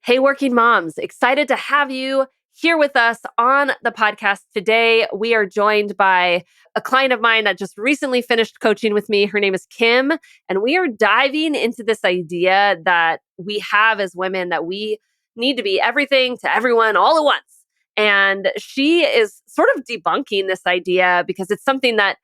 Hey, working moms, excited to have you here with us on the podcast today. We are joined by a client of mine that just recently finished coaching with me. Her name is Kim, and we are diving into this idea that we have as women that we need to be everything to everyone all at once. And she is sort of debunking this idea because it's something that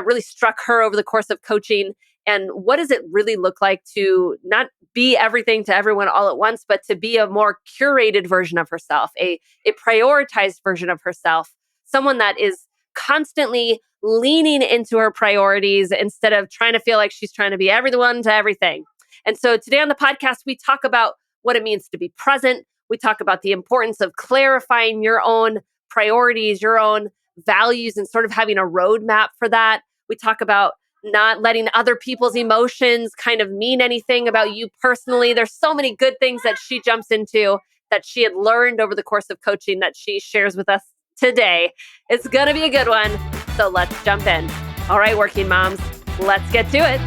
really struck her over the course of coaching. And what does it really look like to not be everything to everyone all at once, but to be a more curated version of herself, a prioritized version of herself, someone that is constantly leaning into her priorities instead of trying to feel like she's trying to be everyone to everything. And so today on the podcast, we talk about what it means to be present. We talk about the importance of clarifying your own priorities, your own values, and sort of having a roadmap for that. We talk about not letting other people's emotions kind of mean anything about you personally. There's so many good things that she jumps into that she had learned over the course of coaching that she shares with us today. It's going to be a good one. So let's jump in. All right, working moms, let's get to it.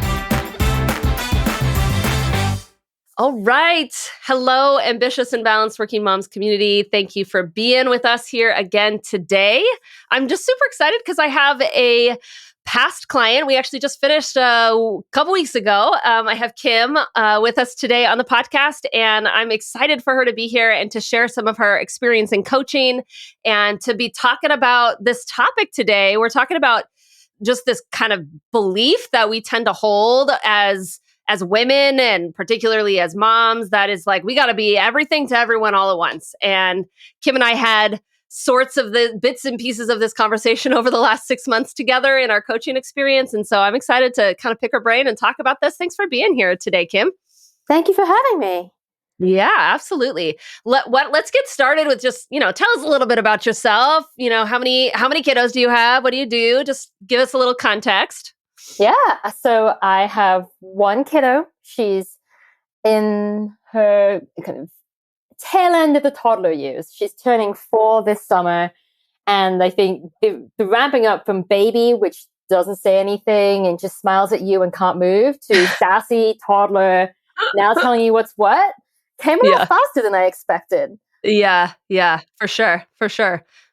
All right. Hello, ambitious and balanced working moms community. Thank you for being with us here again today. I'm just super excited because I have a past client. We actually just finished a couple weeks ago. I have Kim with us today on the podcast, and I'm excited for her to be here and to share some of her experience in coaching and to be talking about this topic today. We're talking about just this kind of belief that we tend to hold as women and particularly as moms, that is like, we got to be everything to everyone all at once. And Kim and I had sorts of the bits and pieces of this conversation over the last 6 months together in our coaching experience. And so I'm excited to kind of pick her brain and talk about this. Thanks for being here today, Kim. Thank you for having me. Yeah, absolutely. Let's get started with just, tell us a little bit about yourself. How many kiddos do you have? What do you do? Just give us a little context. Yeah. So I have one kiddo. She's in her kind of tail end of the toddler years. She's turning 4 this summer. And I think the ramping up from baby, which doesn't say anything and just smiles at you and can't move, to sassy toddler, now telling you what's what, came a lot faster than I expected. Yeah, for sure.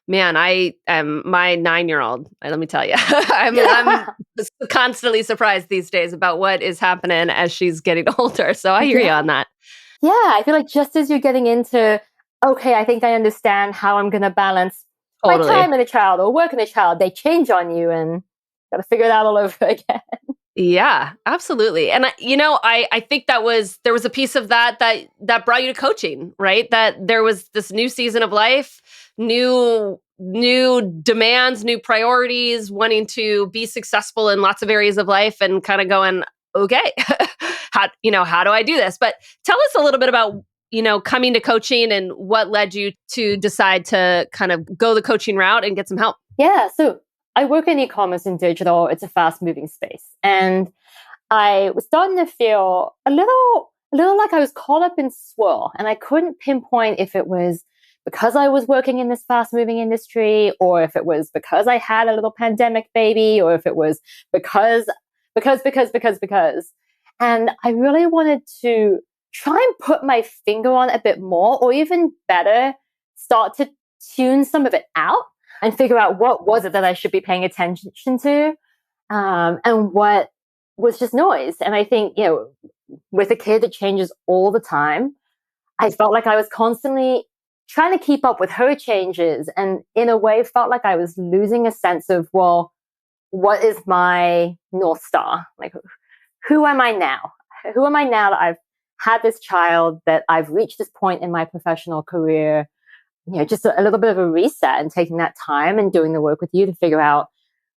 Man, I am my 9-year-old. Let me tell you, I'm constantly surprised these days about what is happening as she's getting older. So I hear you on that. Yeah, I feel like just as you're getting into, okay, I think I understand how I'm going to balance my time in a child or work in a child, they change on you and got to figure it out all over again. Yeah, absolutely. And I think there was a piece of that brought you to coaching, right? That there was this new season of life, new demands, new priorities, wanting to be successful in lots of areas of life and kind of going, okay, how do I do this? But tell us a little bit about, coming to coaching and what led you to decide to kind of go the coaching route and get some help. Yeah. So I work in e-commerce and digital. It's a fast-moving space. And I was starting to feel a little like I was caught up in swirl. And I couldn't pinpoint if it was because I was working in this fast-moving industry, or if it was because I had a little pandemic baby, or if it was because. And I really wanted to try and put my finger on a bit more, or even better, start to tune some of it out and figure out what was it that I should be paying attention to, and what was just noise. And I think, with a kid that changes all the time, I felt like I was constantly trying to keep up with her changes, and in a way felt like I was losing a sense of, well, what is my North Star? Like, who am I now? Who am I now that I've had this child, that I've reached this point in my professional career? Just a little bit of a reset and taking that time and doing the work with you to figure out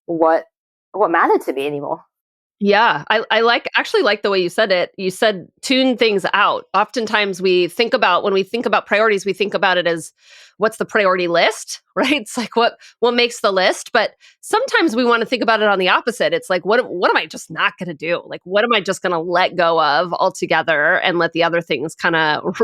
what mattered to me anymore. Yeah, I actually like the way you said it. You said tune things out. Oftentimes when we think about priorities, we think about it as what's the priority list, right? It's like what makes the list. But sometimes we want to think about it on the opposite. It's like, what am I just not going to do? Like, what am I just going to let go of altogether and let the other things kind of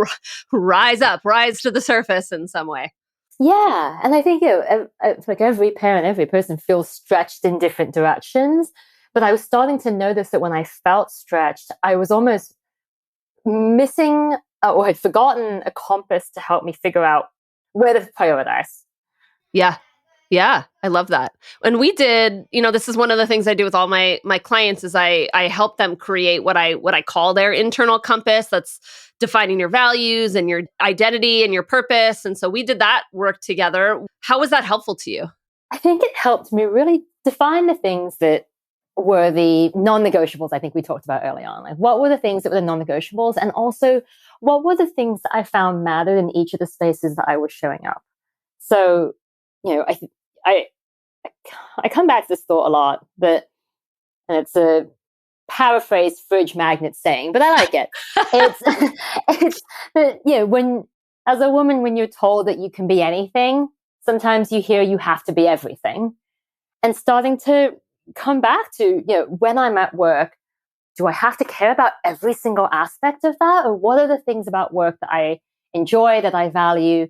rise to the surface in some way? Yeah. And I think, it's like every parent, every person feels stretched in different directions. But I was starting to notice that when I felt stretched, I was almost missing or had forgotten a compass to help me figure out where to prioritize. Yeah. Yeah, I love that. And we did, this is one of the things I do with all my clients is I help them create what I call their internal compass that's defining your values and your identity and your purpose. And so we did that work together. How was that helpful to you? I think it helped me really define the things that were the non-negotiables I think we talked about early on. Like, what were the things that were the non-negotiables? And also, what were the things that I found mattered in each of the spaces that I was showing up? So, I I come back to this thought a lot, and it's a paraphrase fridge magnet saying, but I like it. It's it's that, when, as a woman, when you're told that you can be anything, sometimes you hear you have to be everything. And starting to come back to, when I'm at work, do I have to care about every single aspect of that? Or what are the things about work that I enjoy, that I value?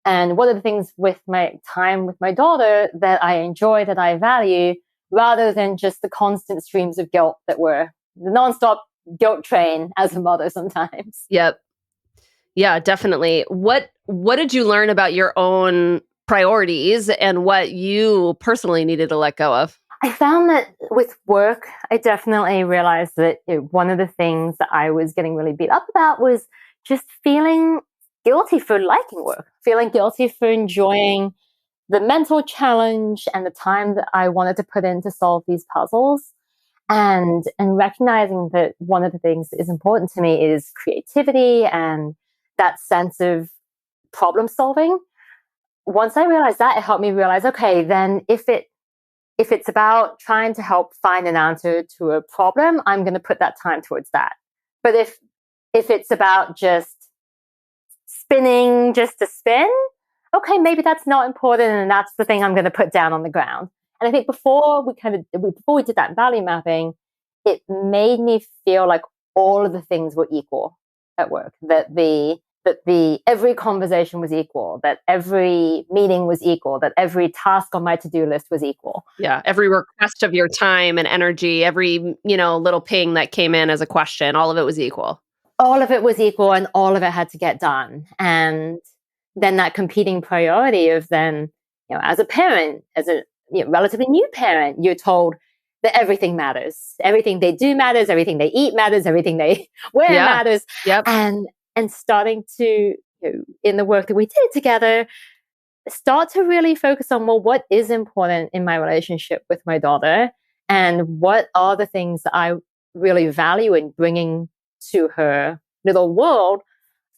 And what are the things with my time with my daughter that I enjoy, that I value, rather than just the constant streams of guilt that were the nonstop guilt train as a mother sometimes. Yep. Yeah, definitely. What did you learn about your own priorities and what you personally needed to let go of? I found that with work, I definitely realized that one of the things that I was getting really beat up about was just feeling guilty for liking work, feeling guilty for enjoying the mental challenge and the time that I wanted to put in to solve these puzzles. And recognizing that one of the things that is important to me is creativity and that sense of problem solving. Once I realized that, it helped me realize, okay, then if it's about trying to help find an answer to a problem, I'm going to put that time towards that. But if it's about just spinning just to spin, okay, maybe that's not important, and that's the thing I'm going to put down on the ground. And I think before we did that value mapping, it made me feel like all of the things were equal at work. That the every conversation was equal, that every meeting was equal, that every task on my to-do list was equal. Yeah, every request of your time and energy, every, little ping that came in as a question, all of it was equal. All of it was equal, and all of it had to get done. And then that competing priority of then, as a parent, as a relatively new parent, you're told that everything matters. Everything they do matters, everything they eat matters, everything they wear matters. Yep. And starting to, in the work that we did together, start to really focus on, well, what is important in my relationship with my daughter? And what are the things that I really value in bringing to her little world?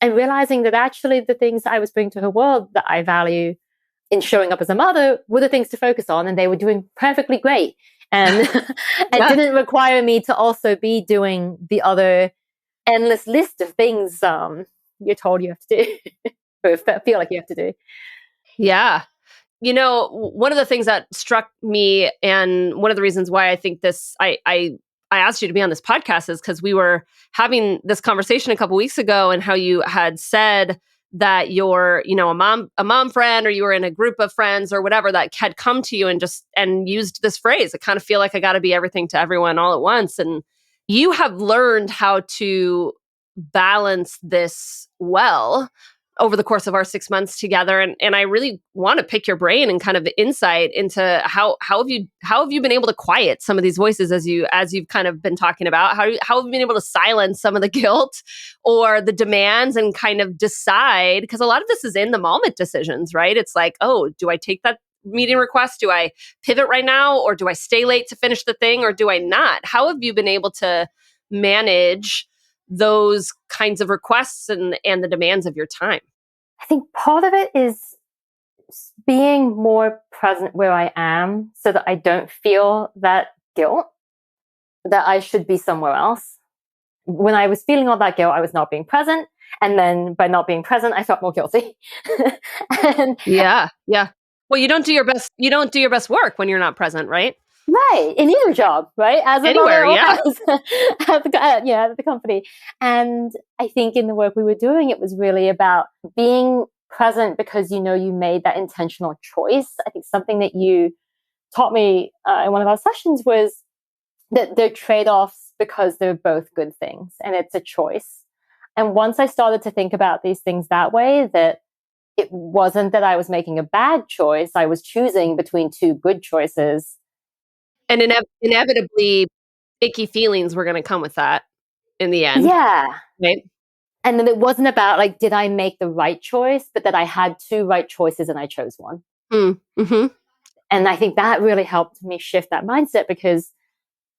And realizing that actually the things that I was bringing to her world that I value in showing up as a mother were the things to focus on, and they were doing perfectly great. And it didn't require me to also be doing the other endless list of things you're told you have to do or feel like you have to do. Yeah. One of the things that struck me, and one of the reasons why I think I asked you to be on this podcast, is because we were having this conversation a couple weeks ago, and how you had said that you're, a mom friend, or you were in a group of friends or whatever that had come to you and used this phrase. I kind of feel like I got to be everything to everyone all at once. And you have learned how to balance this well over the course of our 6 months together. And I really want to pick your brain and kind of insight into how have you been able to quiet some of these voices as you've kind of been talking about? How have you been able to silence some of the guilt or the demands and kind of decide? Because a lot of this is in the moment decisions, right? It's like, oh, do I take that meeting request? Do I pivot right now, or do I stay late to finish the thing, or do I not? How have you been able to manage those kinds of requests and the demands of your time? I think part of it is being more present where I am, so that I don't feel that guilt that I should be somewhere else. When I was feeling all that guilt, I was not being present. And then by not being present, I felt more guilty. Yeah. Well, you don't do your best work when you're not present, right? Right, in either job, right? As a Anywhere, mother or yeah. at the company. And I think in the work we were doing, it was really about being present because you made that intentional choice. I think something that you taught me in one of our sessions was that they're trade-offs because they're both good things, and it's a choice. And once I started to think about these things that way, that it wasn't that I was making a bad choice, I was choosing between two good choices. And inevitably, icky feelings were going to come with that in the end, Yeah. right? And then it wasn't about like, did I make the right choice, but that I had two right choices and I chose one. Mm-hmm. And I think that really helped me shift that mindset, because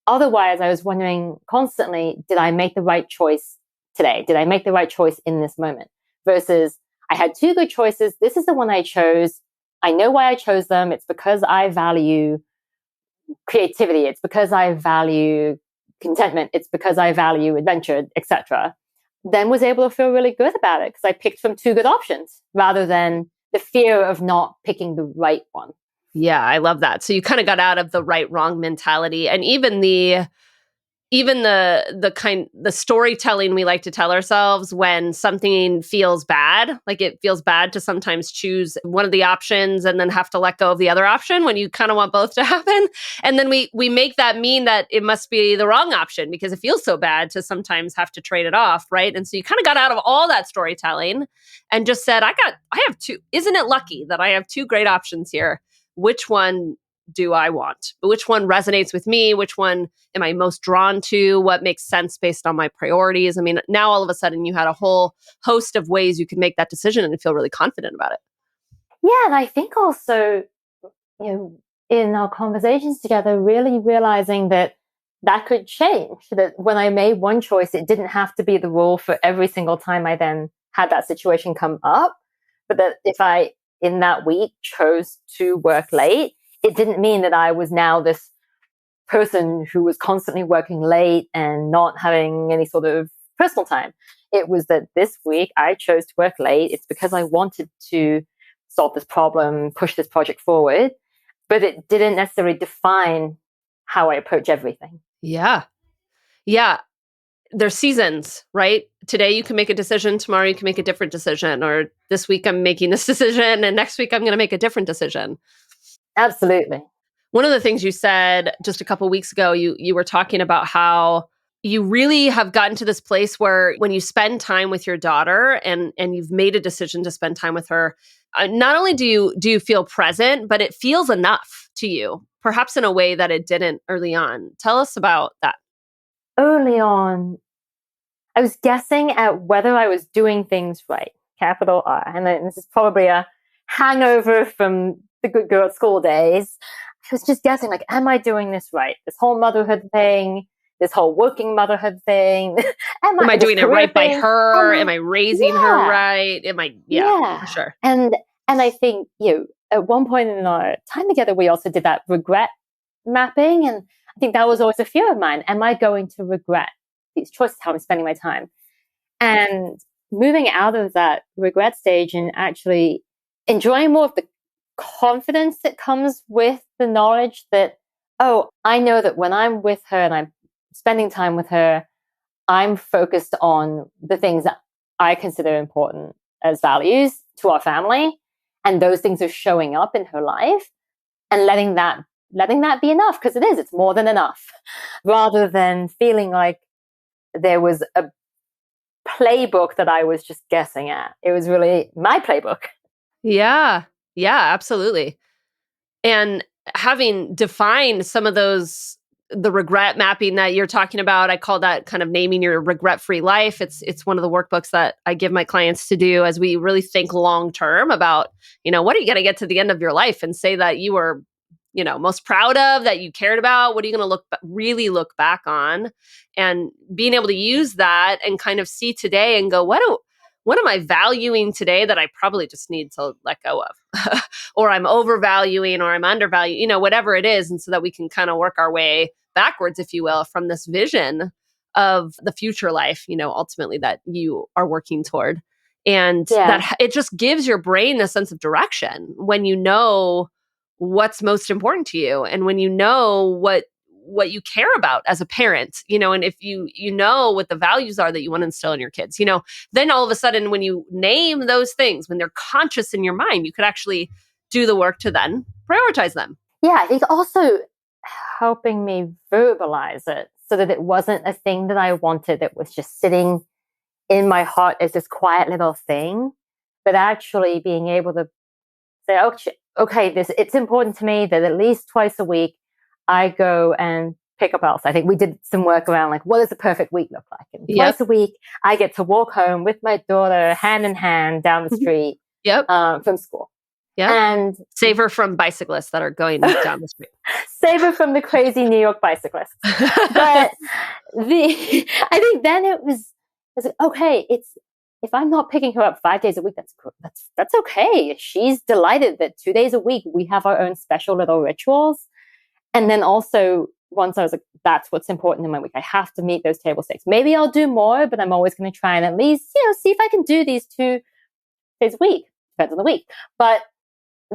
otherwise I was wondering constantly, did I make the right choice today? Did I make the right choice in this moment? Versus I had two good choices. This is the one I chose. I know why I chose them. It's because I value creativity. It's because I value contentment. It's because I value adventure, etc. Then was able to feel really good about it because I picked from two good options rather than the fear of not picking the right one. Yeah, I love that. So you kind of got out of the right wrong mentality, and even the storytelling we like to tell ourselves when something feels bad, like it feels bad to sometimes choose one of the options and then have to let go of the other option when you kind of want both to happen. And then we make that mean that it must be the wrong option because it feels so bad to sometimes have to trade it off, right? And so you kind of got out of all that storytelling and just said, I have two. Isn't it lucky that I have two great options here? Which one do I want? Which one resonates with me? Which one am I most drawn to? What makes sense based on my priorities? I mean, now all of a sudden you had a whole host of ways you could make that decision and feel really confident about it. Yeah, and I think also, in our conversations together, really realizing that that could change. That when I made one choice, it didn't have to be the rule for every single time I then had that situation come up. But that if I, in that week, chose to work late, it didn't mean that I was now this person who was constantly working late and not having any sort of personal time. It was that this week I chose to work late. It's because I wanted to solve this problem, push this project forward, but it didn't necessarily define how I approach everything. Yeah. Yeah. There's seasons, right? Today you can make a decision, tomorrow you can make a different decision, or this week I'm making this decision and next week I'm going to make a different decision. Absolutely. One of the things you said just a couple weeks ago, you were talking about how you really have gotten to this place where when you spend time with your daughter and you've made a decision to spend time with her, not only do you feel present, but it feels enough to you, perhaps in a way that it didn't early on. Tell us about that. Early on, I was guessing at whether I was doing things right, capital R. And then this is probably a hangover from the good girl at school days. I was just guessing, like, am I doing this right? This whole motherhood thing, this whole working motherhood thing. Am I This doing it career right by thing? her? Am I raising her Yeah, right? Am I, yeah, yeah. for sure. And I think, at one point in our time together, we also did that regret mapping. And I think that was always a fear of mine. Am I going to regret these choices, how I'm spending my time? And moving out of that regret stage and actually enjoying more of the confidence that comes with the knowledge that, oh, I know that when I'm with her and I'm spending time with her, I'm focused on the things that I consider important as values to our family. And those things are showing up in her life, and letting that be enough, because it's more than enough, rather than feeling like there was a playbook that I was just guessing at. It was really my playbook. Yeah. Yeah, absolutely. And having defined some of those, the regret mapping that you're talking about, I call that kind of naming your regret-free life. It's one of the workbooks that I give my clients to do as we really think long term about, what are you going to get to the end of your life and say that you were, most proud of, that you cared about? What are you going to really look back on? And being able to use that and kind of see today and go, what am I valuing today that I probably just need to let go of? Or I'm overvaluing or I'm undervaluing, whatever it is. And so that we can kind of work our way backwards, if you will, from this vision of the future life, ultimately that you are working toward. And Yeah. that it just gives your brain a sense of direction when you know what's most important to you and when you know what you care about as a parent, and if you know what the values are that you want to instill in your kids, then all of a sudden when you name those things, when they're conscious in your mind, you could actually do the work to then prioritize them. Yeah. I think also helping me verbalize it so that it wasn't a thing that I wanted that was just sitting in my heart is this quiet little thing, but actually being able to say, okay, it's important to me that at least twice a week I go and pick up else. I think we did some work around like, what does a perfect week look like? And Yep. twice a week, I get to walk home with my daughter hand in hand down the street Yep. From school. Yep. And save her from bicyclists that are going down the street. Save her from the crazy New York bicyclists. But I think then it was like, okay, if I'm not picking her up 5 days a week, that's okay. She's delighted that 2 days a week we have our own special little rituals. And then also once I was like, that's what's important in my week. I have to meet those table stakes. Maybe I'll do more, but I'm always going to try and at least, see if I can do these 2 days a week. Depends on the week. But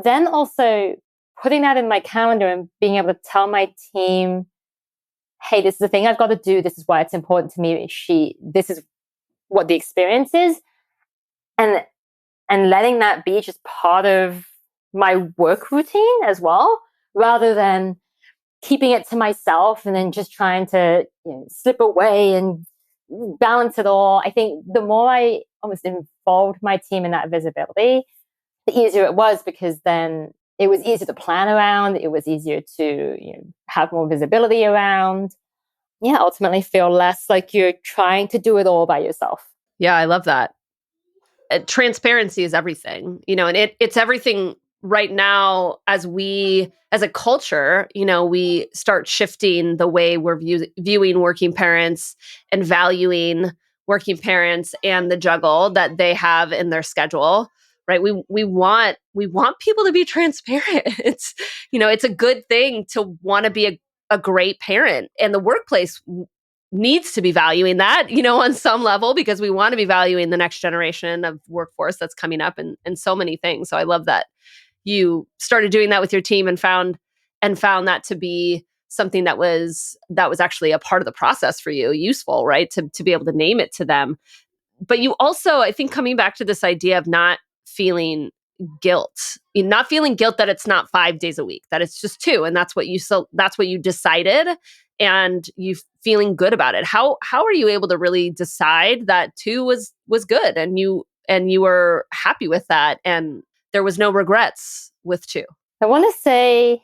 then also putting that in my calendar and being able to tell my team, hey, this is the thing I've got to do. This is why it's important to me. This is what the experience is. And letting that be just part of my work routine as well, rather than keeping it to myself and then just trying to slip away and balance it all. I think the more I almost involved my team in that visibility, the easier it was, because then it was easier to plan around. It was easier to have more visibility around. Yeah, ultimately feel less like you're trying to do it all by yourself. Yeah, I love that. Transparency is everything, and it's everything right now as a culture, we start shifting the way we're viewing working parents and valuing working parents and the juggle that they have in their schedule, right? We want people to be transparent. It's a good thing to want to be a great parent, and the workplace needs to be valuing that, on some level, because we want to be valuing the next generation of workforce that's coming up and so many things. So I love that you started doing that with your team and found that to be something that was actually a part of the process for you, useful, right? To be able to name it to them. But you also, I think, coming back to this idea of not feeling guilt, not feeling guilt that it's not 5 days a week, that it's just 2, and that's what you decided, and you feeling good about it. How are you able to really decide that 2 was good, and you were happy with that, and there was no regrets with 2? I want to say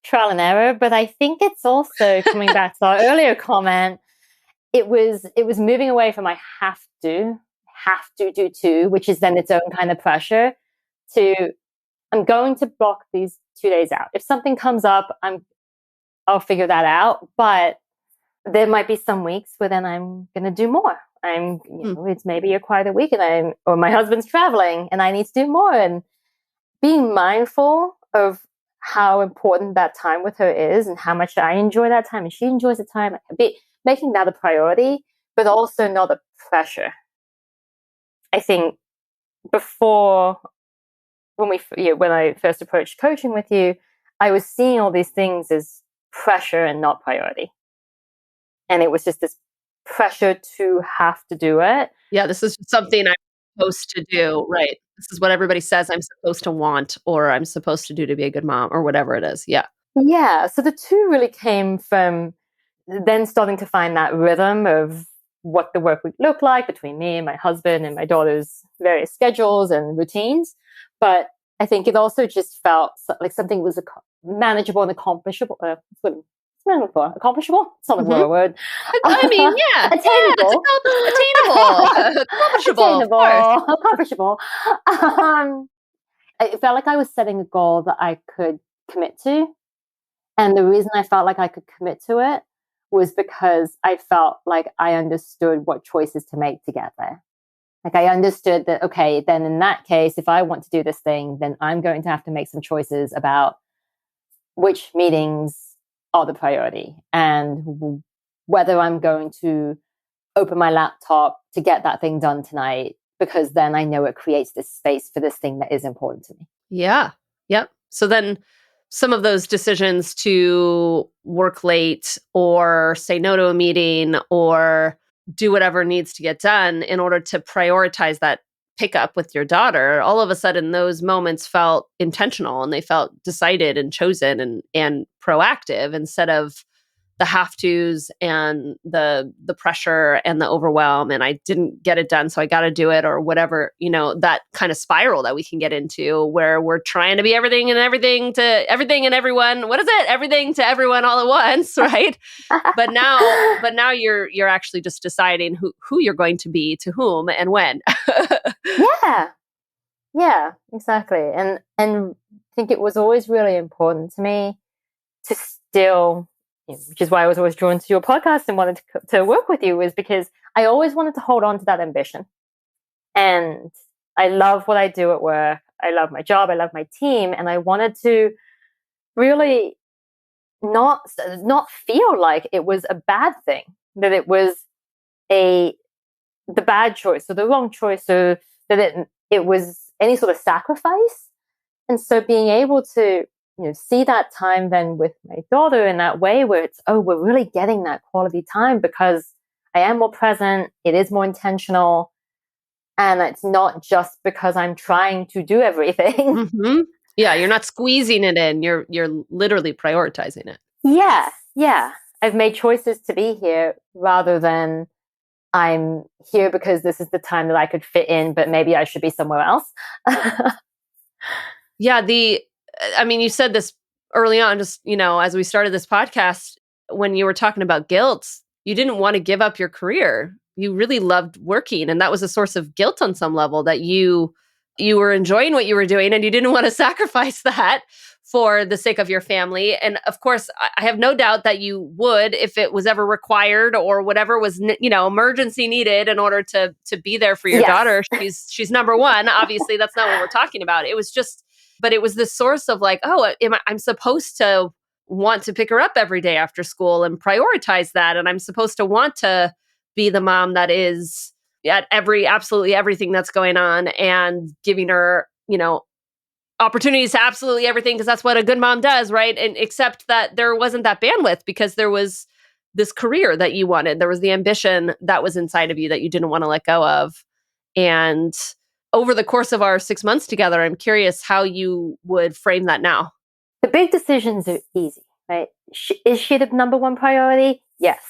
trial and error, but I think it's also coming back to our earlier comment. It was moving away from I have to do 2, which is then its own kind of pressure, to I'm going to block these 2 days out. If something comes up, I'll figure that out. But there might be some weeks where then I'm going to do more. It's maybe a quieter week, and or my husband's traveling and I need to do more. And being mindful of how important that time with her is and how much I enjoy that time and she enjoys the time, making that a priority, but also not a pressure. I think before, when I first approached coaching with you, I was seeing all these things as pressure and not priority. And it was just this pressure to have to do it. Yeah, this is something I'm supposed to do, right? This is what everybody says I'm supposed to want, or I'm supposed to do to be a good mom, or whatever it is. Yeah. Yeah. So the 2 really came from then starting to find that rhythm of what the work would look like between me and my husband and my daughter's various schedules and routines. But I think it also just felt like something was manageable and accomplishable. Accomplishable? It's not a real word. I mean, yeah. Attainable. Attainable. Accomplishable. I felt like I was setting a goal that I could commit to. And the reason I felt like I could commit to it was because I felt like I understood what choices to make to get there. Like I understood that, okay, then in that case, if I want to do this thing, then I'm going to have to make some choices about which meetings are the priority and whether I'm going to open my laptop to get that thing done tonight, because then I know it creates this space for this thing that is important to me. Yeah. Yep. So then some of those decisions to work late or say no to a meeting or do whatever needs to get done in order to prioritize that pickup with your daughter, all of a sudden those moments felt intentional and they felt decided and chosen and proactive, instead of the have tos and the pressure and the overwhelm, and I didn't get it done, so I got to do it, or whatever, that kind of spiral that we can get into where we're trying to be everything and everything to everything and everyone. What is it? Everything to everyone all at once, right? But now you're actually just deciding who you're going to be to whom and when. Yeah. Yeah, exactly. And I think it was always really important to me to still, which is why I was always drawn to your podcast and wanted to work with you, is because I always wanted to hold on to that ambition. And I love what I do at work. I love my job. I love my team. And I wanted to really not feel like it was a bad thing, that it was the bad choice or the wrong choice, or that it was any sort of sacrifice. And so being able to, see that time then with my daughter in that way where it's, oh, we're really getting that quality time because I am more present. It is more intentional. And it's not just because I'm trying to do everything. Mm-hmm. Yeah, you're not squeezing it in. You're literally prioritizing it. Yeah. I've made choices to be here rather than I'm here because this is the time that I could fit in, but maybe I should be somewhere else. Yeah, you said this early on, just, as we started this podcast, when you were talking about guilt, you didn't want to give up your career. You really loved working, and that was a source of guilt on some level, that you were enjoying what you were doing and you didn't want to sacrifice that for the sake of your family. And of course, I have no doubt that you would if it was ever required or whatever was, emergency needed in order to be there for your daughter. She's number one. Obviously, that's not what we're talking about. It was just, but it was this source of like, oh, I'm supposed to want to pick her up every day after school and prioritize that. And I'm supposed to want to be the mom that is at absolutely everything that's going on and giving her, opportunities to absolutely everything, because that's what a good mom does, right? And except that there wasn't that bandwidth because there was this career that you wanted. There was the ambition that was inside of you that you didn't want to let go of. And over the course of our 6 months together, I'm curious how you would frame that now. The big decisions are easy, right? Is she the number one priority? Yes.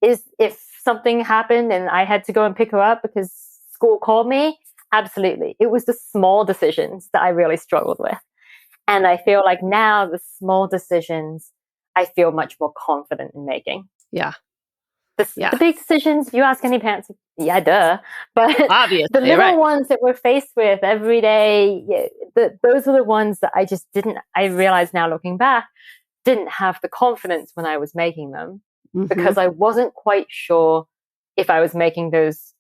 If something happened and I had to go and pick her up because school called me, absolutely. It was the small decisions that I really struggled with. And I feel like now the small decisions, I feel much more confident in making. Yeah. The big decisions, if you ask any parents, yeah, duh. But obviously, the little ones that we're faced with every day, those are the ones that I realize now looking back, didn't have the confidence when I was making them, because I wasn't quite sure if I was making those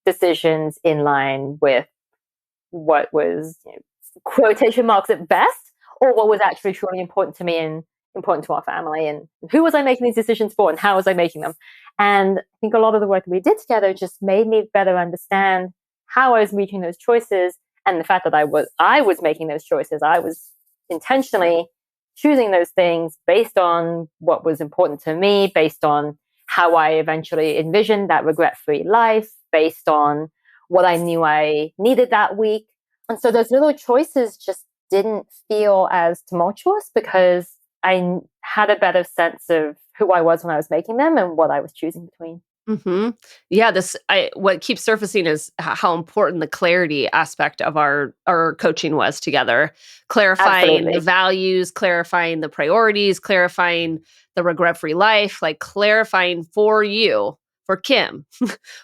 decisions in line with what was, quotation marks at best, or what was actually truly important to me and important to our family, and who was I making these decisions for and how was I making them. And I think a lot of the work that we did together just made me better understand how I was reaching those choices, and the fact that I was making those choices. I was intentionally choosing those things based on what was important to me, based on how I eventually envisioned that regret-free life, based on what I knew I needed that week. And so those little choices just didn't feel as tumultuous because I had a better sense of who I was when I was making them and what I was choosing between. Mm-hmm. Yeah, what keeps surfacing is how important the clarity aspect of our coaching was together. Clarifying the values, clarifying the priorities, clarifying the regret-free life, like clarifying for you, for Kim,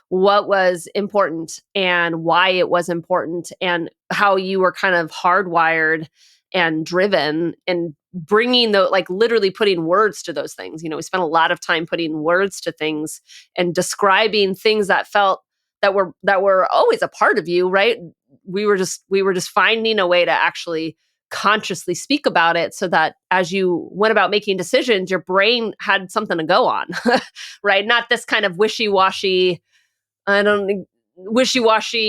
what was important and why it was important, and how you were kind of hardwired and driven, and bringing literally putting words to those things. We spent a lot of time putting words to things and describing things that were always a part of you, right? We were just finding a way to actually consciously speak about it, so that as you went about making decisions, your brain had something to go on, right? Not this kind of wishy-washy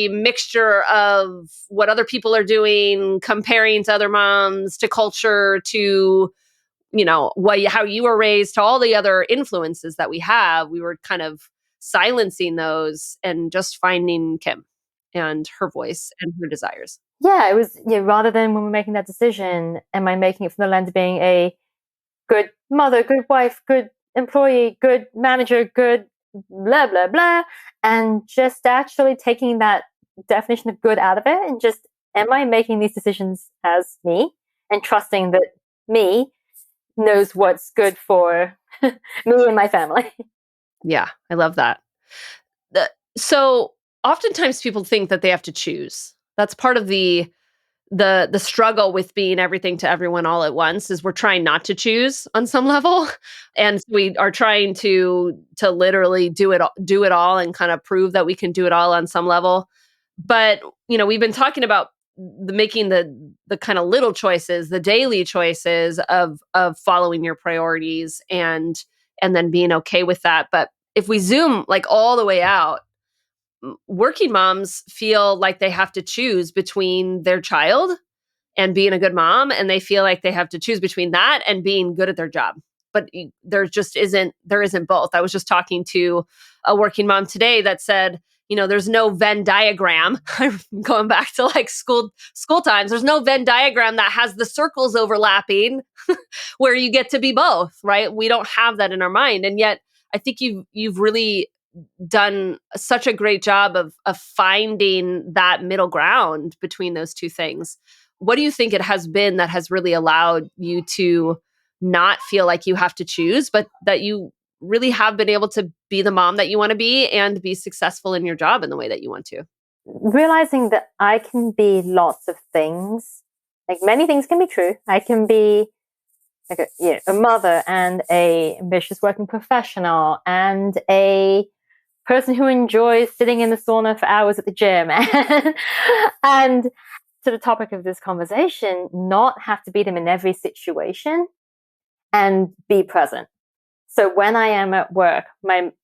mixture of what other people are doing, comparing to other moms, to culture, to how you were raised, to all the other influences that we have. We were kind of silencing those and just finding Kim and her voice and her desires. Yeah, it was, rather than when we're making that decision, am I making it from the lens of being a good mother, good wife, good employee, good manager, good blah, blah, blah. And just actually taking that definition of good out of it and just, am I making these decisions as me and trusting that me knows what's good for me and my family. Yeah, I love that. So oftentimes people think that they have to choose. That's part of the struggle with being everything to everyone all at once is we're trying not to choose on some level. And we are trying to literally do it all and kind of prove that we can do it all on some level. But, we've been talking about making the kind of little choices, the daily choices of following your priorities and then being okay with that. But if we zoom like all the way out, working moms feel like they have to choose between their child and being a good mom, and they feel like they have to choose between that and being good at their job. But there isn't both. I was just talking to a working mom today that said, there's no Venn diagram. I'm going back to like school times. There's no Venn diagram that has the circles overlapping where you get to be both, right? We don't have that in our mind. And yet I think you've really done such a great job of finding that middle ground between those two things. What do you think it has been that has really allowed you to not feel like you have to choose, but that you really have been able to be the mom that you want to be and be successful in your job in the way that you want to? Realizing that I can be lots of things, like many things can be true. I can be like a mother and a ambitious working professional and a person who enjoys sitting in the sauna for hours at the gym. And to the topic of this conversation, not have to be them in every situation and be present. So when I am at work,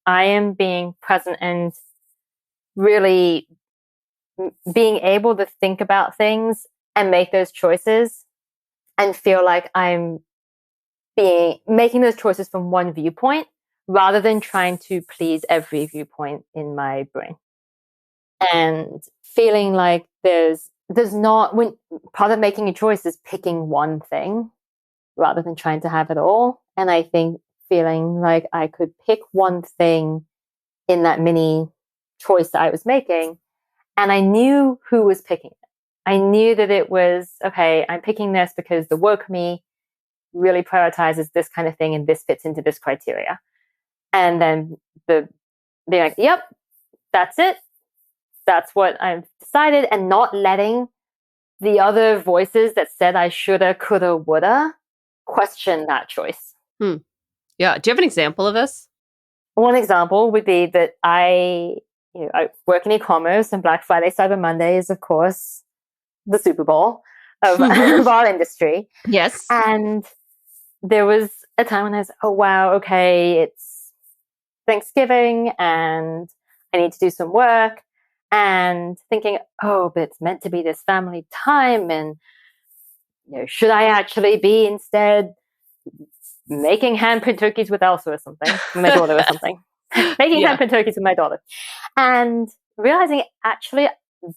I am being present and really being able to think about things and make those choices and feel like I'm making those choices from one viewpoint rather than trying to please every viewpoint in my brain. And feeling like there's not, when part of making a choice is picking one thing rather than trying to have it all. And I think feeling like I could pick one thing in that mini choice that I was making, and I knew who was picking it. I knew that it was, okay, I'm picking this because the woke me really prioritizes this kind of thing and this fits into this criteria. And then being like, yep, that's it. That's what I've decided, and not letting the other voices that said I shoulda, coulda, woulda question that choice. Yeah. Do you have an example of this? One example would be that I work in e-commerce, and Black Friday, Cyber Monday is, of course, the Super Bowl of our industry. Yes. And there was a time when I was, oh, wow, okay, it's Thanksgiving and I need to do some work. And thinking, oh, but it's meant to be this family time. And, should I actually be instead making handprint turkeys with Elsa or something, with my daughter or something? Making handprint turkeys with my daughter. And realizing, actually,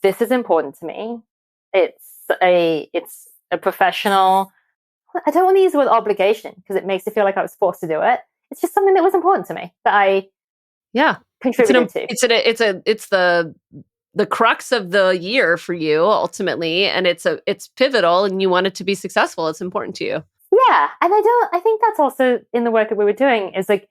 this is important to me. It's a professional, I don't want to use the word obligation because it makes it feel like I was forced to do it. It's just something that was important to me that I contributed to. It's the crux of the year for you ultimately, and it's pivotal, and you want it to be successful. It's important to you. Yeah, and I think that's also in the work that we were doing is like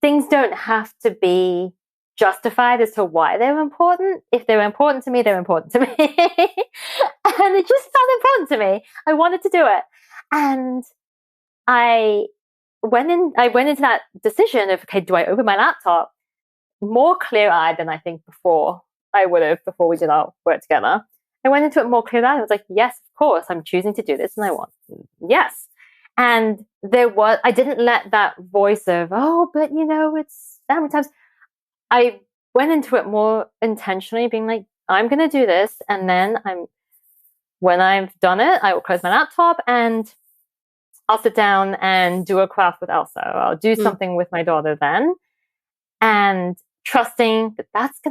things don't have to be justified as to why they're important. If they're important to me, they're important to me. And it just felt important to me. I wanted to do it. And I went into that decision of, okay, do I open my laptop? More clear-eyed than I think before I would have before we did our work together. I went into it more clear-eyed. I was like, yes, of course, I'm choosing to do this and I want, yes. And I didn't let that voice of, oh, but it's family times. I went into it more intentionally being like, I'm going to do this. And then when I've done it, I will close my laptop and I'll sit down and do a craft with Elsa. Or I'll do something with my daughter then. And trusting that that's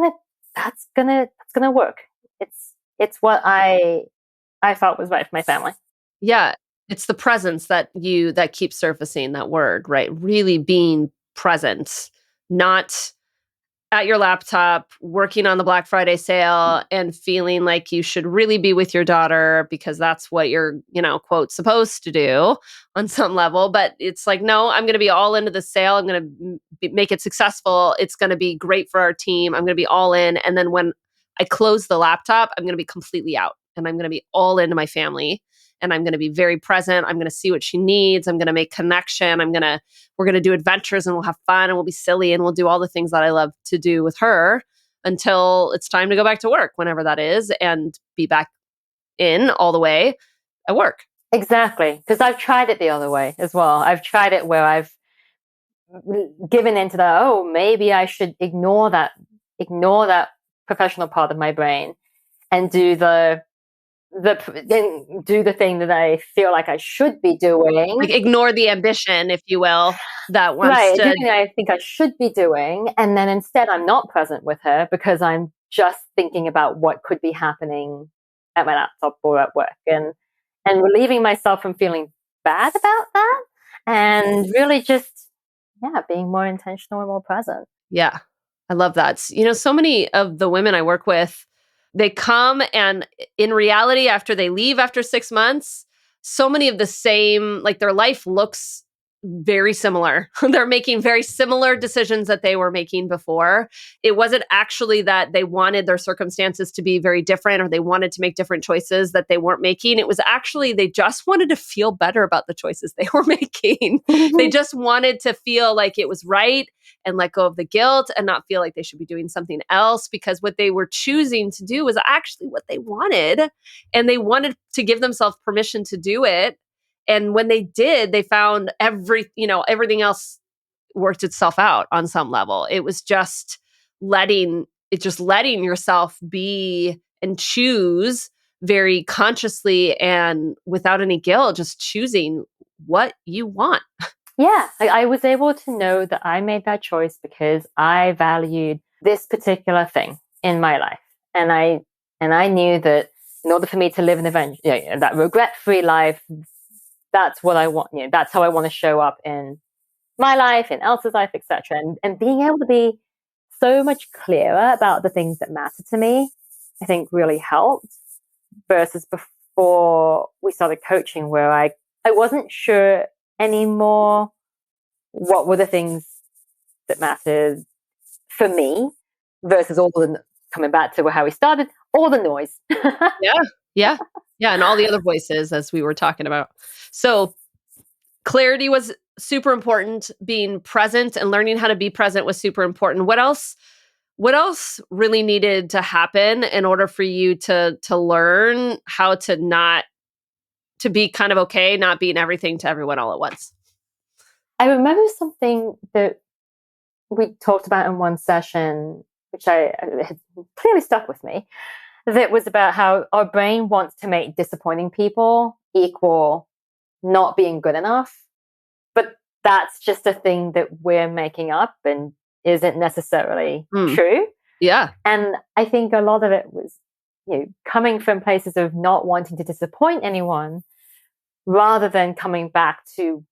gonna work. It's what I felt was right for my family. Yeah. It's the presence that keeps surfacing, that word, right? Really being present, not at your laptop, working on the Black Friday sale and feeling like you should really be with your daughter because that's what you're, quote, supposed to do on some level. But it's like, no, I'm going to be all into the sale. I'm going to make it successful. It's going to be great for our team. I'm going to be all in. And then when I close the laptop, I'm going to be completely out and I'm going to be all into my family. And I'm going to be very present. I'm going to see what she needs. I'm going to make connection. We're going to do adventures and we'll have fun and we'll be silly and we'll do all the things that I love to do with her until it's time to go back to work, whenever that is, and be back in all the way at work. Exactly. Because I've tried it the other way as well. I've tried it where I've given into the, maybe I should ignore that professional part of my brain and do the thing that I feel like I should be doing. Like ignore the ambition, if you will, that wants right, to. I think I should be doing. And then instead I'm not present with her because I'm just thinking about what could be happening at my laptop or at work and relieving myself from feeling bad about that and really just, being more intentional and more present. Yeah, I love that. So many of the women I work with, they come and in reality, after they leave after 6 months, so many of the same, like their life looks very similar. They're making very similar decisions that they were making before. It wasn't actually that they wanted their circumstances to be very different or they wanted to make different choices that they weren't making. It was actually they just wanted to feel better about the choices they were making. They just wanted to feel like it was right and let go of the guilt and not feel like they should be doing something else because what they were choosing to do was actually what they wanted. And they wanted to give themselves permission to do it. And when they did, they found everything else worked itself out on some level. It was just letting yourself be and choose very consciously and without any guilt, just choosing what you want. Yeah, I was able to know that I made that choice because I valued this particular thing in my life. And I knew that in order for me to live that regret-free life, that's what I want, that's how I want to show up in my life, in Elsa's life, etc. And being able to be so much clearer about the things that matter to me, I think really helped versus before we started coaching where I wasn't sure anymore what were the things that mattered for me versus all the, coming back to how we started, all the noise. Yeah. And all the other voices as we were talking about. So clarity was super important. Being present and learning how to be present was super important. What else really needed to happen in order for you to learn how to be kind of okay, not being everything to everyone all at once? I remember something that we talked about in one session, which I had clearly stuck with me, that was about how our brain wants to make disappointing people equal not being good enough. But that's just a thing that we're making up and isn't necessarily true. Yeah. And I think a lot of it was, coming from places of not wanting to disappoint anyone rather than coming back to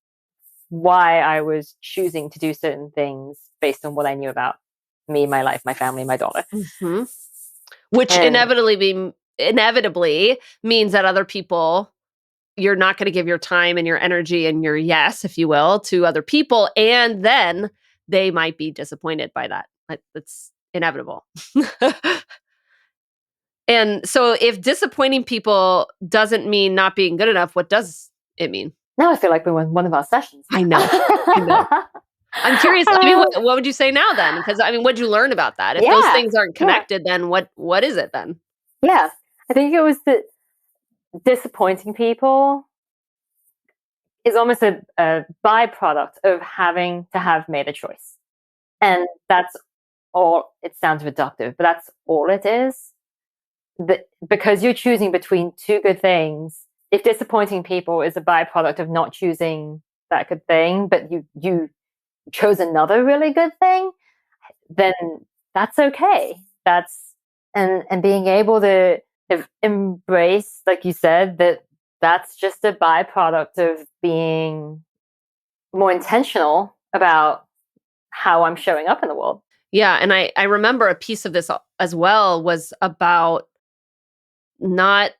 why I was choosing to do certain things based on what I knew about me, my life, my family, my daughter. Mm-hmm. Which inevitably means that other people, you're not going to give your time and your energy and your yes, if you will, to other people. And then they might be disappointed by that. That's inevitable. And so if disappointing people doesn't mean not being good enough, what does it mean? Now I feel like we're in one of our sessions. I know. I'm curious. What would you say now then? Because what'd you learn about that? If those things aren't connected, then what is it then? Yeah, I think it was that disappointing people is almost a byproduct of having to have made a choice. And that's all, it sounds reductive, but that's all it is. Because you're choosing between two good things, if disappointing people is a byproduct of not choosing that good thing, but you chose another really good thing, then that's okay. And being able to embrace, like you said, that that's just a byproduct of being more intentional about how I'm showing up in the world. Yeah. And I remember a piece of this as well was about not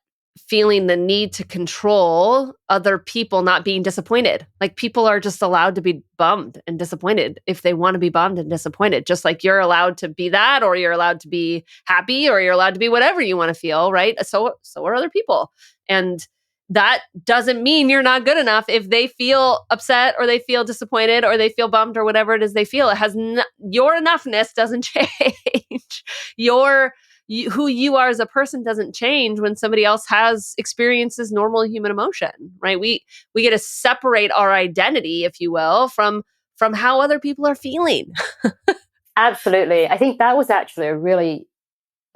feeling the need to control other people not being disappointed. Like people are just allowed to be bummed and disappointed if they want to be bummed and disappointed. Just like you're allowed to be that, or you're allowed to be happy, or you're allowed to be whatever you want to feel, right? So are other people. And that doesn't mean you're not good enough if they feel upset or they feel disappointed or they feel bummed or whatever it is they feel. It has your enoughness doesn't change. Who you are as a person doesn't change when somebody else has experiences normal human emotion, right? We get to separate our identity, if you will, from how other people are feeling. Absolutely. I think that was actually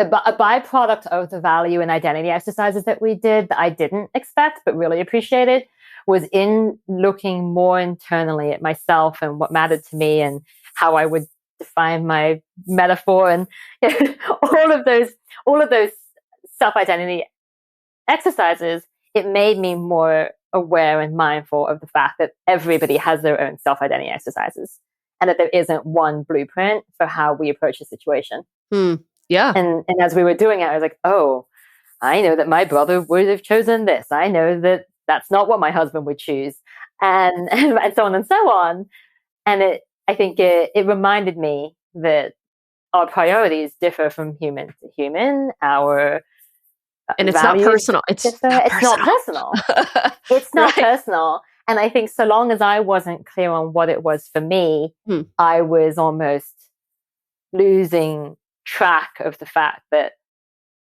a byproduct of the value and identity exercises that we did that I didn't expect but really appreciated, was in looking more internally at myself and what mattered to me and how I would define my metaphor and all of those self-identity exercises. It made me more aware and mindful of the fact that everybody has their own self-identity exercises and that there isn't one blueprint for how we approach a situation. Yeah. And as we were doing it, I was like, oh, I know that my brother would have chosen this. I know that that's not what my husband would choose, and and so on and so on. And I think it reminded me that our priorities differ from human to human. Our and it's values not personal. differ. It's not personal. It's not right. personal. And I think so long as I wasn't clear on what it was for me, I was almost losing track of the fact that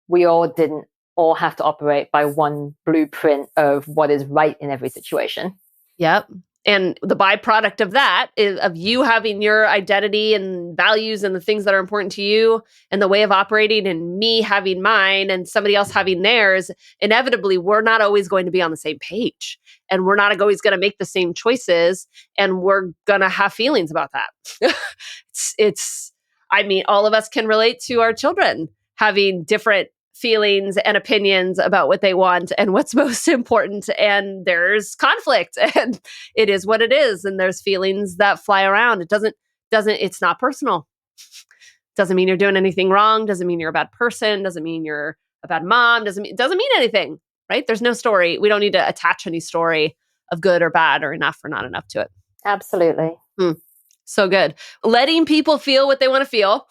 we all didn't all have to operate by one blueprint of what is right in every situation. Yep. And the byproduct of that is of you having your identity and values and the things that are important to you and the way of operating, and me having mine and somebody else having theirs. Inevitably, we're not always going to be on the same page, and we're not always going to make the same choices, and we're going to have feelings about that. I mean, all of us can relate to our children having different feelings and opinions about what they want and what's most important, and there's conflict, and it is what it is, and there's feelings that fly around. It's not personal. Doesn't mean you're doing anything wrong, doesn't mean you're a bad person, doesn't mean you're a bad mom, doesn't mean anything, right? There's no story. We don't need to attach any story of good or bad or enough or not enough to it. Absolutely. So good. Letting people feel what they want to feel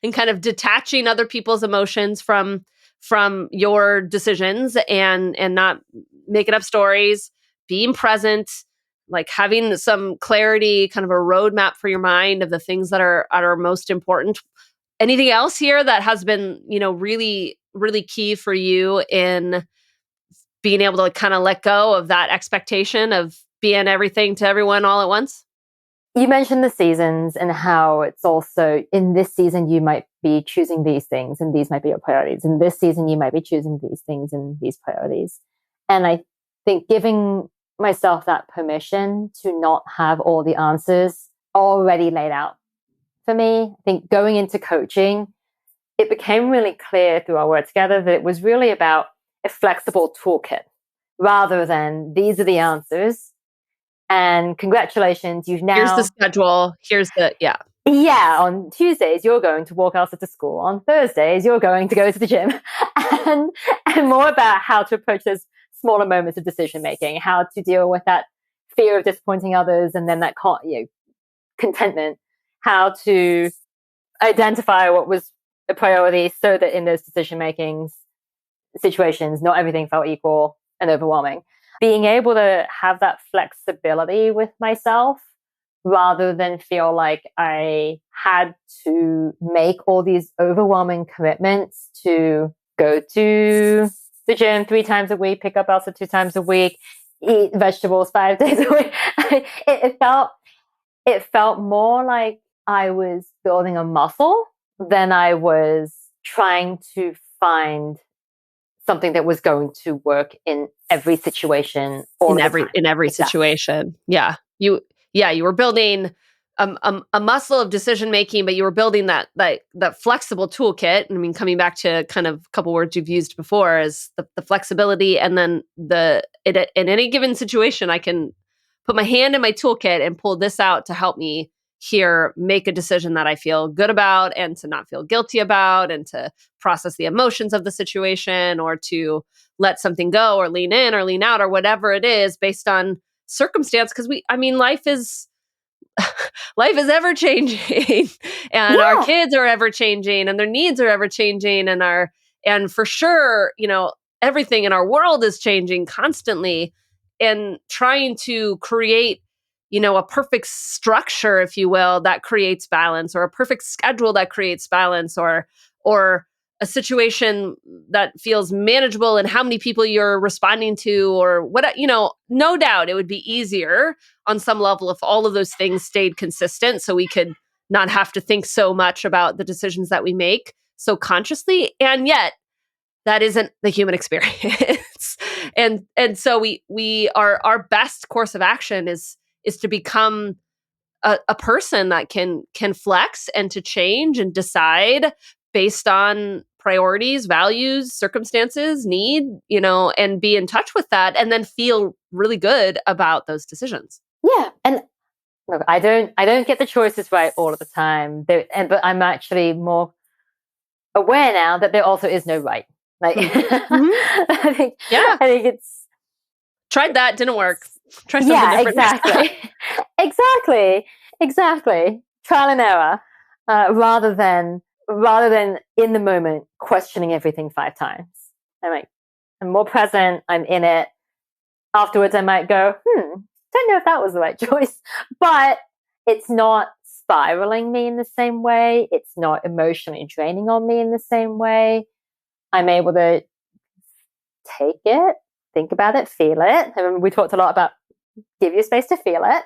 and kind of detaching other people's emotions from your decisions, and not making up stories, being present, like having some clarity, kind of a roadmap for your mind of the things that are most important. Anything else here that has been, really, really key for you in being able to kind of let go of that expectation of being everything to everyone all at once? You mentioned the seasons and how it's also in this season, you might be choosing these things and these might be your priorities. In this season, you might be choosing these things and these priorities. And I think giving myself that permission to not have all the answers already laid out for me. I think going into coaching, it became really clear through our work together that it was really about a flexible toolkit rather than these are the answers. And congratulations, you've now... Here's the schedule. Yeah. Yeah, on Tuesdays, you're going to walk Elsa to school. On Thursdays, you're going to go to the gym. and more about how to approach those smaller moments of decision making, how to deal with that fear of disappointing others, and then that contentment, how to identify what was a priority so that in those decision making situations, not everything felt equal and overwhelming. Being able to have that flexibility with myself rather than feel like I had to make all these overwhelming commitments to go to the gym 3 times a week, pick up Elsa 2 times a week, eat vegetables 5 days a week. It felt more like I was building a muscle than I was trying to find something that was going to work in every situation all in the every time. situation. Yeah. You were building a muscle of decision making, but you were building that flexible toolkit. I mean, coming back to kind of a couple words you've used before is the flexibility, and then in any given situation, I can put my hand in my toolkit and pull this out to help me here make a decision that I feel good about and to not feel guilty about and to process the emotions of the situation or to let something go or lean in or lean out or whatever it is based on circumstance. Because life is ever changing and our Yeah. kids are ever changing and their needs are ever changing and for sure, everything in our world is changing constantly, and trying to create, a perfect structure, if you will, that creates balance, or a perfect schedule that creates balance, or a situation that feels manageable and how many people you're responding to, or what, no doubt it would be easier on some level if all of those things stayed consistent, so we could not have to think so much about the decisions that we make so consciously. And yet that isn't the human experience. and so we our best course of action is to become a person that can flex and to change and decide based on priorities, values, circumstances, need, and be in touch with that, and then feel really good about those decisions. Yeah. And look, I don't get the choices right all of the time. But I'm actually more aware now that there also is no right. Like, Mm-hmm. I think it's tried that, didn't work. Try something different. Exactly. Trial and error, rather than in the moment questioning everything 5 times. I'm more present. I'm in it. Afterwards, I might go, don't know if that was the right choice, but it's not spiraling me in the same way. It's not emotionally draining on me in the same way. I'm able to take it, think about it, feel it. And we talked a lot about give you space to feel it,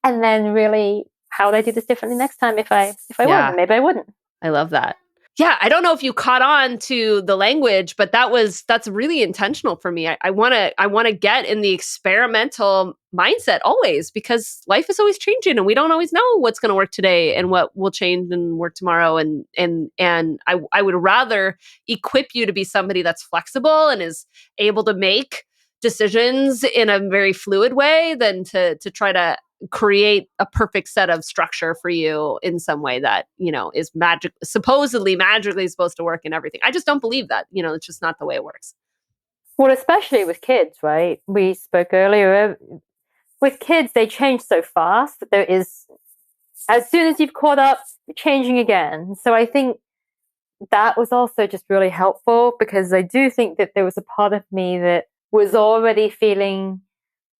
and then really, how would I do this differently next time if I would? Maybe I wouldn't. I love that. Yeah, I don't know if you caught on to the language, but that's really intentional for me. I want to get in the experimental mindset always, because life is always changing and we don't always know what's going to work today and what will change and work tomorrow. And I would rather equip you to be somebody that's flexible and is able to make decisions in a very fluid way than to try to create a perfect set of structure for you in some way that, is supposedly magically supposed to work in everything. I just don't believe that. It's just not the way it works. Well, especially with kids, right? We spoke earlier. With kids, they change so fast that there is, as soon as you've caught up, you're changing again. So I think that was also just really helpful, because I do think that there was a part of me that was already feeling,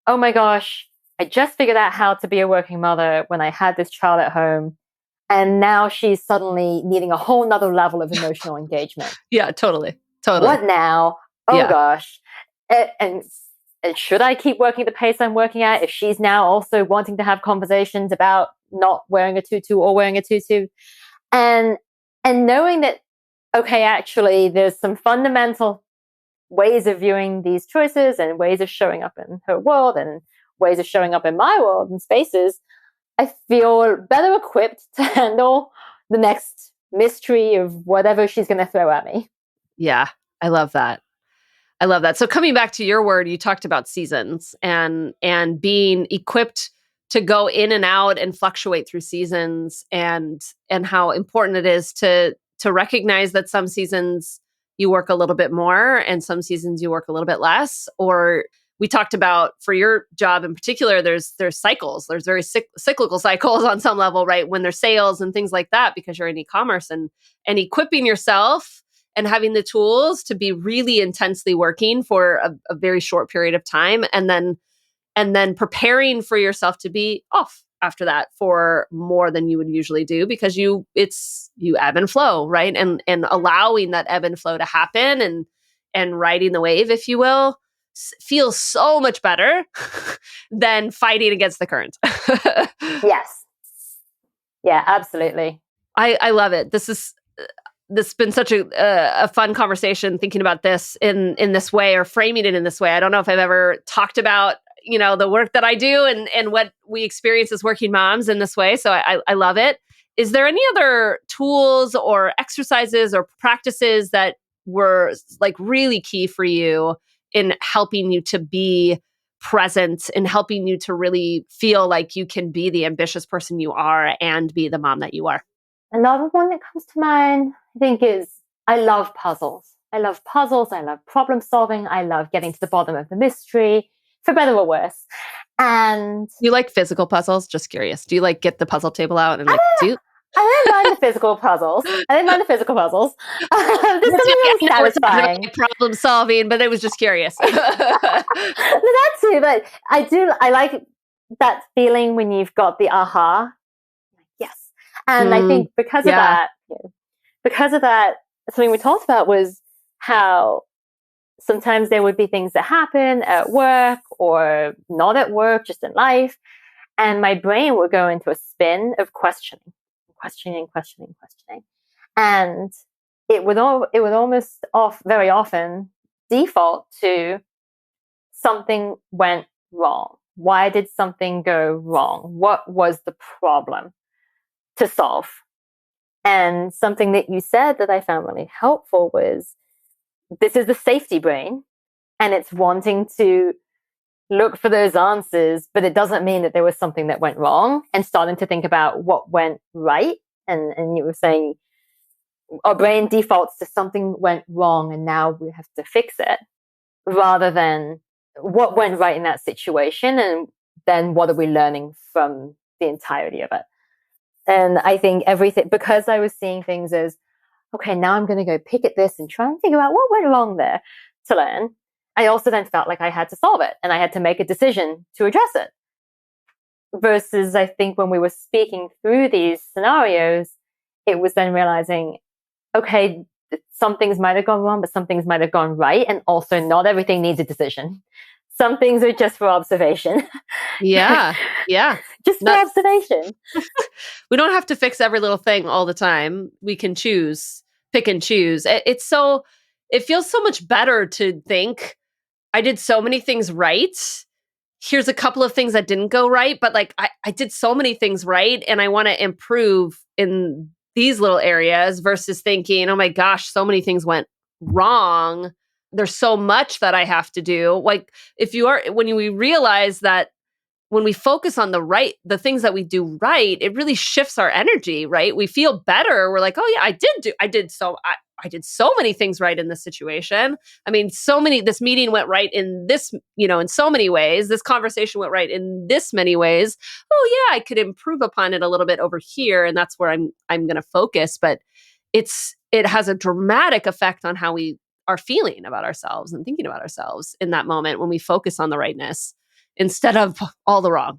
oh my gosh, I just figured out how to be a working mother when I had this child at home. And now she's suddenly needing a whole nother level of emotional engagement. Yeah, totally. What now? Oh gosh. And should I keep working at the pace I'm working at if she's now also wanting to have conversations about not wearing a tutu or wearing a tutu? And knowing that, okay, actually, there's some fundamental ways of viewing these choices and ways of showing up in her world and ways of showing up in my world and spaces, I feel better equipped to handle the next mystery of whatever she's going to throw at me. Yeah, I love that. So coming back to your word, you talked about seasons and being equipped to go in and out and fluctuate through seasons, and how important it is to recognize that some seasons you work a little bit more and some seasons you work a little bit less. Or we talked about, for your job in particular, there's cycles. There's very cyclical cycles on some level, right? When there's sales and things like that, because you're in e-commerce, and equipping yourself and having the tools to be really intensely working for a very short period of time, and then preparing for yourself to be off after that for more than you would usually do, because you ebb and flow, right? And allowing that ebb and flow to happen and riding the wave, if you will, feels so much better than fighting against the current. Yes. Yeah, absolutely. I love it. This has been such a fun conversation, thinking about this in this way, or framing it in this way. I don't know if I've ever talked about, the work that I do and what we experience as working moms in this way. So I love it. Is there any other tools or exercises or practices that were like really key for you in helping you to be present and helping you to really feel like you can be the ambitious person you are and be the mom that you are? Another one that comes to mind, I think, is I love puzzles. I love puzzles. I love problem solving. I love getting to the bottom of the mystery, for better or worse. And You like physical puzzles? Just curious. Do you like get the puzzle table out and like do? I didn't mind the physical puzzles. There's something really satisfying. Like problem solving, but I was just curious. That too, but I like that feeling when you've got the aha. Yes. And I think because of that, something we talked about was how sometimes there would be things that happen at work or not at work, just in life. And my brain would go into a spin of questioning. And it would almost very often default to something went wrong. Why did something go wrong? What was the problem to solve? And something that you said that I found really helpful was this is the safety brain, and it's wanting to look for those answers, but it doesn't mean that there was something that went wrong, and starting to think about what went right. And you were saying our brain defaults to something went wrong and now we have to fix it, rather than what went right in that situation and then what are we learning from the entirety of it. And I think everything, because I was seeing things as, okay, now I'm going to go pick at this and try and figure out what went wrong there to learn. I also then felt like I had to solve it and I had to make a decision to address it. Versus I think when we were speaking through these scenarios, it was then realizing, okay, some things might have gone wrong, but some things might have gone right. And also not everything needs a decision. Some things are just for observation. Yeah. Just for observation. We don't have to fix every little thing all the time. We can pick and choose. It feels so much better to think, I did so many things right. Here's a couple of things that didn't go right, but like I did so many things right and I want to improve in these little areas versus thinking, oh my gosh, so many things went wrong. There's so much that I have to do. Like when we realize that when we focus on the things that we do right, it really shifts our energy, right? We feel better. We're like, oh yeah, I did so many things right in this situation. I mean, this meeting went right in this, in so many ways. This conversation went right in this many ways. Oh yeah, I could improve upon it a little bit over here. And that's where I'm going to focus. But it has a dramatic effect on how we are feeling about ourselves and thinking about ourselves in that moment when we focus on the rightness instead of all the wrong.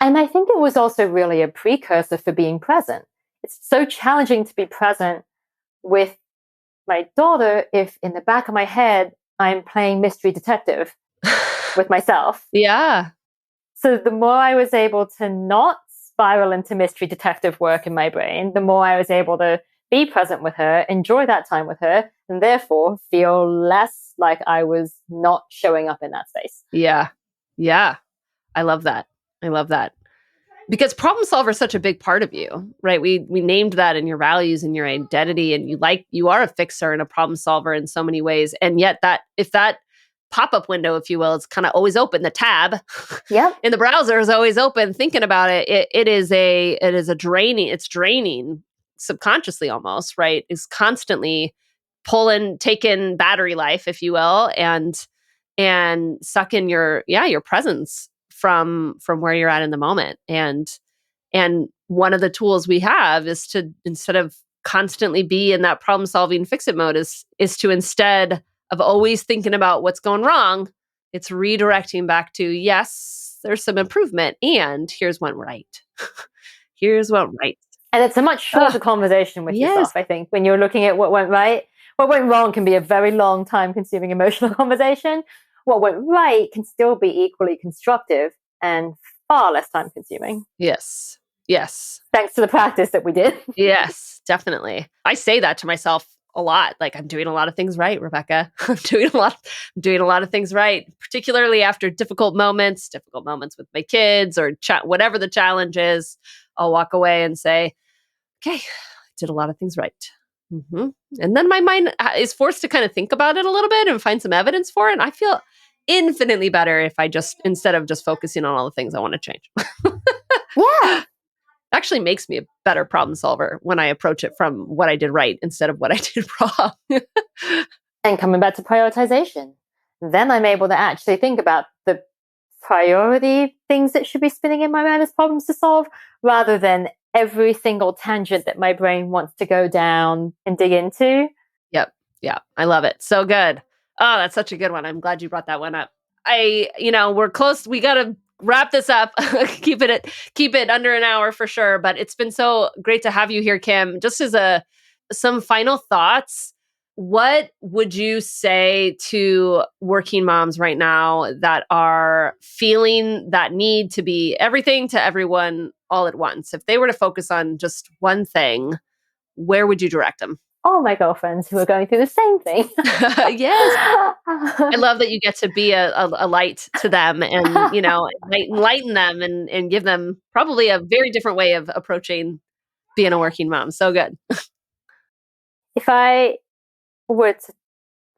And I think it was also really a precursor for being present. It's so challenging to be present with my daughter if in the back of my head, I'm playing mystery detective with myself. Yeah. So the more I was able to not spiral into mystery detective work in my brain, the more I was able to be present with her, enjoy that time with her, and therefore feel less like I was not showing up in that space. Yeah. Yeah. I love that. Because problem solver is such a big part of you, right? We named that in your values and your identity, and you are a fixer and a problem solver in so many ways. And yet if that pop-up window, if you will, it's kind of always open, the tab in the browser is always open, thinking about it, it's draining subconsciously almost, right? It's constantly taking battery life, if you will, and suck in your presence from where you're at in the moment. And one of the tools we have is to, instead of constantly be in that problem solving fix it mode, is to, instead of always thinking about what's going wrong, it's redirecting back to, yes, there's some improvement and here's what right. Here's what right. And it's a much shorter conversation with yourself, I think, when you're looking at what went right. What went wrong can be a very long time consuming emotional conversation. What went right can still be equally constructive and far less time consuming. Yes. Thanks to the practice that we did. Yes, definitely. I say that to myself a lot. Like I'm doing a lot of things right, Rebecca. I'm doing a lot of things right, particularly after difficult moments with my kids or whatever the challenge is. I'll walk away and say, okay, I did a lot of things right. hmm And then my mind is forced to kind of think about it a little bit and find some evidence for it. And I feel infinitely better if I just, instead of just focusing on all the things I want to change. Yeah. Actually makes me a better problem solver when I approach it from what I did right instead of what I did wrong. And coming back to prioritization, then I'm able to actually think about the priority things that should be spinning in my mind as problems to solve, rather than every single tangent that my brain wants to go down and dig into. Yep. Yeah. I love it. So good. Oh, that's such a good one. I'm glad you brought that one up. We're close. We got to wrap this up. Keep it under an hour for sure. But it's been so great to have you here, Kim. Just as some final thoughts, what would you say to working moms right now that are feeling that need to be everything to everyone all at once? If they were to focus on just one thing, where would you direct them? All my girlfriends who are going through the same thing. Yes. I love that you get to be a light to them and, enlighten them and give them probably a very different way of approaching being a working mom. So good. If I were to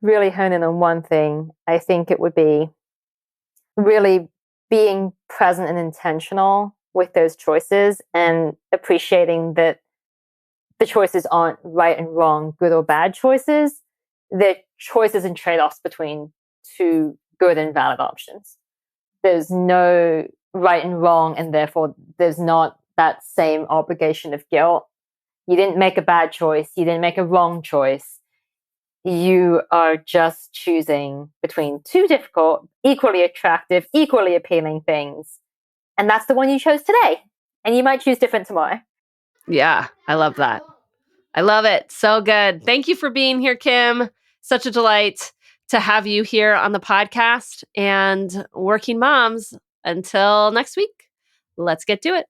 really hone in on one thing, I think it would be really being present and intentional with those choices and appreciating that the choices aren't right and wrong, good or bad choices. They're choices and trade-offs between two good and valid options. There's no right and wrong, and therefore there's not that same obligation of guilt. You didn't make a bad choice. You didn't make a wrong choice. You are just choosing between two difficult, equally attractive, equally appealing things. And that's the one you chose today. And you might choose different tomorrow. Yeah, I love that. I love it. So good. Thank you for being here, Kim. Such a delight to have you here on the podcast. And working moms, until next week, let's get to it.